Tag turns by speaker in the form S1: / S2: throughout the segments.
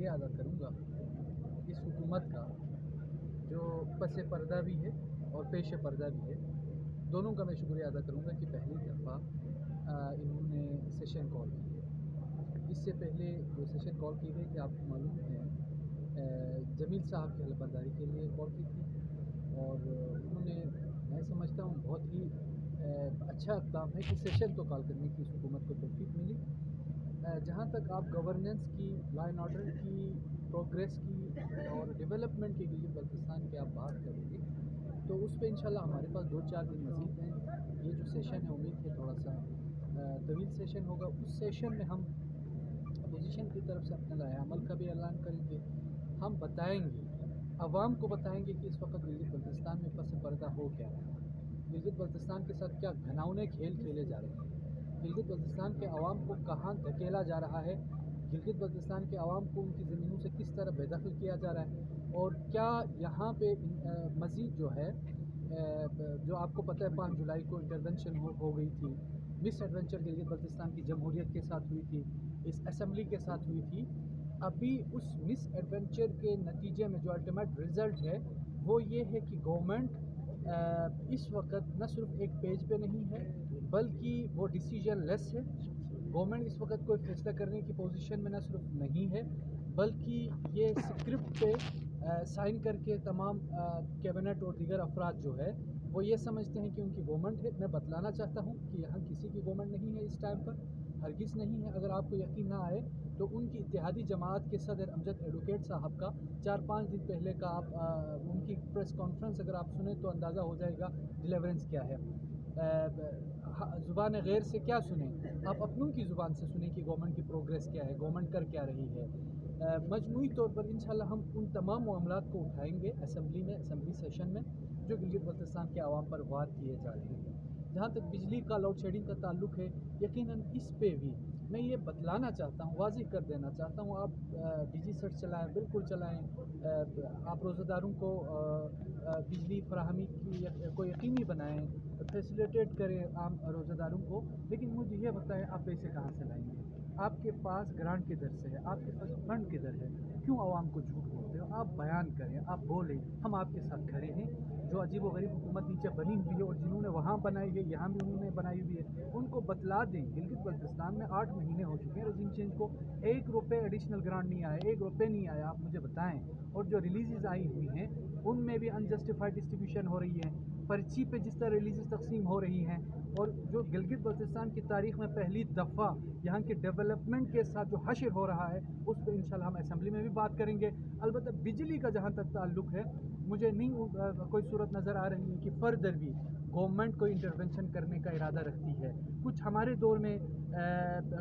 S1: شکریہ ادا کروں گا اس حکومت کا جو پس پردہ بھی ہے اور پیش پردہ بھی ہے، دونوں کا میں شکریہ ادا کروں گا کہ پہلی دفعہ انہوں نے سیشن کال کی ہے۔ اس سے پہلے جو سیشن کال کی گئی تھی آپ کو معلوم ہے جمیل صاحب کی حلف برداری کے لیے کال کی تھی، اور انہوں نے میں سمجھتا ہوں بہت ہی اچھا اقدام ہے کہ سیشن تو کال کرنے کی اس حکومت کو توفیق ملی۔ جہاں تک آپ گورننس کی، لا اینڈ آرڈر کی، پروگریس کی اور ڈیولپمنٹ کی گلگت بلتستان کی آپ بات کریں گے تو اس پہ انشاءاللہ ہمارے پاس 2-4 دن مزید ہیں۔ یہ جو سیشن ہے امید ہے تھوڑا سا طویل سیشن ہوگا۔ اس سیشن میں ہم اپوزیشن کی طرف سے اپنے لائحہ عمل کا بھی اعلان کریں گے۔ ہم بتائیں گے، عوام کو بتائیں گے کہ اس وقت گلگت بلتستان میں پس پردہ ہو کیا رہا ہے، گلگت بلتستان کے ساتھ کیا گھناؤنے کھیل کھیلے جا رہے ہیں، گلگت بلتستان کے عوام کو کہاں دھکیلا جا رہا ہے، گلگت بلتستان کے عوام کو ان کی زمینوں سے کس طرح بے دخل کیا جا رہا ہے، اور کیا یہاں پہ مزید جو ہے جو آپ کو پتہ ہے 5 جولائی کو انٹرونشن ہو گئی تھی، مس ایڈونچر گلگت بلتستان کی جمہوریت کے ساتھ ہوئی تھی، اس اسمبلی کے ساتھ ہوئی تھی۔ ابھی اس مس ایڈونچر کے نتیجے میں جو الٹیمیٹ رزلٹ ہے وہ یہ ہے کہ گورنمنٹ اس وقت نہ صرف ایک پیج پہ نہیں ہے بلکہ وہ ڈیسیجن لیس ہے۔ گورنمنٹ اس وقت کوئی فیصلہ کرنے کی پوزیشن میں نہ صرف نہیں ہے بلکہ یہ اسکرپٹ پہ سائن کر کے تمام کیبنٹ اور دیگر افراد جو ہے وہ یہ سمجھتے ہیں کہ ان کی گورنمنٹ ہے۔ میں بتلانا چاہتا ہوں کہ یہاں کسی کی گورنمنٹ نہیں ہے اس ٹائم پر، ہرگز نہیں ہے۔ اگر آپ کو یقین نہ آئے تو ان کی اتحادی جماعت کے صدر امجد ایڈوکیٹ صاحب کا 4-5 دن پہلے کا آپ ان کی پریس کانفرنس اگر آپ سنیں تو اندازہ ہو جائے گا ڈیلیورنس کیا ہے۔ زبان غیر سے کیا سنیں، آپ اپنوں کی زبان سے سنیں کہ گورنمنٹ کی پروگریس کیا ہے، گورنمنٹ کر کیا رہی ہے۔ مجموعی طور پر انشاءاللہ ہم ان تمام معاملات کو اٹھائیں گے اسمبلی سیشن میں جو گلگت بلتستان کے عوام پر وار کیے جا رہے ہیں۔ جہاں تک بجلی کا لوڈ شیڈنگ کا تعلق ہے، یقیناً اس پہ بھی میں یہ بتلانا چاہتا ہوں، واضح کر دینا چاہتا ہوں، آپ ڈی جی سیٹ چلائیں، بالکل چلائیں، آپ روزہ داروں کو بجلی فراہمی کو یقینی بنائیں، فیسیلیٹیٹ کریں عام روزہ داروں کو، لیکن مجھے یہ بتائیں آپ پیسے کہاں سے لائیں گے؟ آپ کے پاس گرانٹ کدھر سے ہے؟ آپ کے پاس فنڈ کدھر ہے؟ کیوں عوام کو جھوٹ بولتے ہو؟ آپ بیان کریں، آپ بولیں، ہم آپ کے ساتھ کھڑے ہیں۔ جو عجیب و غریب حکومت نیچے بنی ہوئی ہے اور جنہوں نے وہاں بنائی ہے یہاں بھی انہوں نے بنائی ہوئی ہے، ان کو بتلا دیں۔ گلگت بلتستان میں 8 مہینے ہو چکے ہیں رجیم چینج کو، 1 روپے ایڈیشنل گرانٹ نہیں آیا، 1 روپے نہیں آیا، آپ مجھے بتائیں۔ اور جو ریلیزز آئی ہوئی ہیں ان میں بھی انجسٹیفائڈ ڈسٹریبیوشن ہو رہی ہے، پرچی پہ جس طرح ریلیزز تقسیم ہو رہی ہیں، اور جو گلگت بلتستان کی تاریخ میں پہلی دفعہ یہاں کے ڈیولپمنٹ کے ساتھ جو حشر ہو رہا ہے اس پہ انشاءاللہ ہم اسمبلی میں بھی بات کریں گے۔ البتہ بجلی کا جہاں تک تعلق ہے مجھے نہیں کوئی صورت نظر آ رہی ہے کہ فردر بھی گورنمنٹ کوئی انٹرونشن کرنے کا ارادہ رکھتی ہے۔ کچھ ہمارے دور میں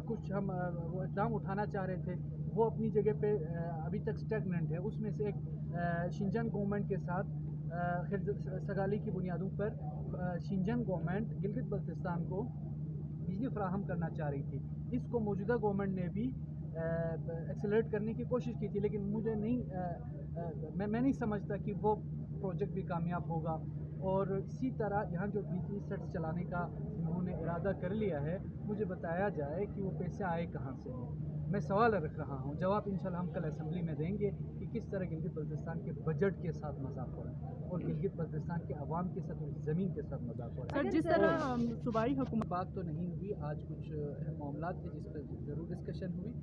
S1: کچھ ہم وہ اقدام اٹھانا چاہ رہے تھے وہ اپنی جگہ پہ ابھی تک اسٹیگننٹ ہے۔ اس میں سے ایک شنجن گورنمنٹ کے ساتھ سگالی کی بنیادوں پر شنجن گورنمنٹ گلگت بلتستان کو بجلی فراہم کرنا چاہ رہی تھی۔ اس کو موجودہ گورنمنٹ نے بھی ایکسلریٹ کرنے کی کوشش کی تھی، لیکن مجھے نہیں میں نہیں سمجھتا کہ وہ پروجیکٹ بھی کامیاب ہوگا۔ اور اسی طرح یہاں جو بجلی سیٹس چلانے کا انہوں نے ارادہ کر لیا ہے، مجھے بتایا جائے کہ وہ پیسے آئے کہاں سے ہیں۔ میں سوال رکھ رہا ہوں، جواب انشاءاللہ ہم کل اسمبلی میں دیں گے کہ کس طرح گلگت بلتستان کے بجٹ کے ساتھ مذاق ہو رہا ہے اور گلگت بلتستان کے عوام کے ساتھ اور زمین کے ساتھ مذاق ہو رہا ہے۔
S2: سر، جس طرح صوبائی حکومت
S1: بات تو نہیں ہوئی، آج کچھ اہم معاملات تھے جس پہ ضرور ڈسکشن ہوئی،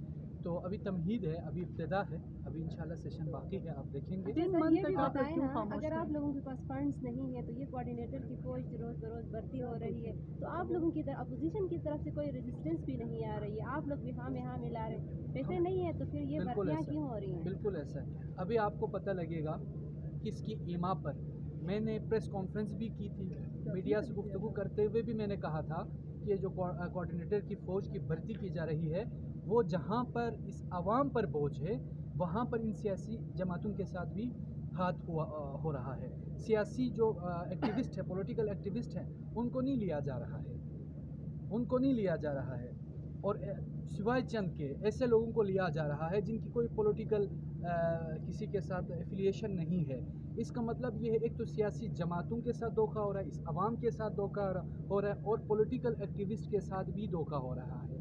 S1: تو ابھی تمہید ہے، ابھی ابتدا ہے، ابھی انشاءاللہ سیشن باقی ہے، آپ دیکھیں گے۔
S2: تین
S3: سر
S2: منتھ
S3: یہ بھی
S2: تک آپ
S3: بتائیں
S2: کیوں
S3: نا،
S2: خاموش
S3: اگر
S2: ہیں؟
S3: آپ لوگوں کے پاس فنڈز نہیں ہیں تو یہ کوآرڈینیٹر کی فوج روز بروز بڑھتی ہو رہی ہے، تو آپ لوگوں کی طرف اپوزیشن کی طرف سے کوئی ریزسٹنس بھی نہیں آ رہی ہے، آپ لوگ بھی ہاں میں ہاں ملا رہے ہیں، پیسے نہیں ہیں تو پھر یہ
S1: بالکل
S3: بھرتیاں
S1: ایسا
S3: کیوں ہو رہی ہیں؟
S1: بالکل ایسا ہے، ابھی آپ کو پتہ لگے گا کس کی ایما پر۔ میں نے پریس کانفرنس بھی کی تھی، میڈیا سے گفتگو کرتے ہوئے بھی میں نے کہا تھا کہ جو کوآرڈینیٹر کی فوج کی بھرتی کی جا رہی ہے وہ جہاں پر اس عوام پر بوجھ ہے وہاں پر ان سیاسی جماعتوں کے ساتھ بھی ہاتھ ہو رہا ہے۔ سیاسی جو ایکٹیوسٹ ہیں، پولیٹیکل ایکٹیوسٹ ہیں، ان کو نہیں لیا جا رہا ہے، ان کو نہیں لیا جا رہا ہے، اور سوائے چند کے ایسے لوگوں کو لیا جا رہا ہے جن کی کوئی پولیٹیکل کسی کے ساتھ ایفیلیشن نہیں ہے۔ اس کا مطلب یہ ہے ایک تو سیاسی جماعتوں کے ساتھ دھوکہ ہو رہا ہے، اس عوام کے ساتھ دھوکہ ہو رہا ہے، اور پولیٹیکل ایکٹیوسٹ کے ساتھ بھی دھوکہ ہو رہا ہے۔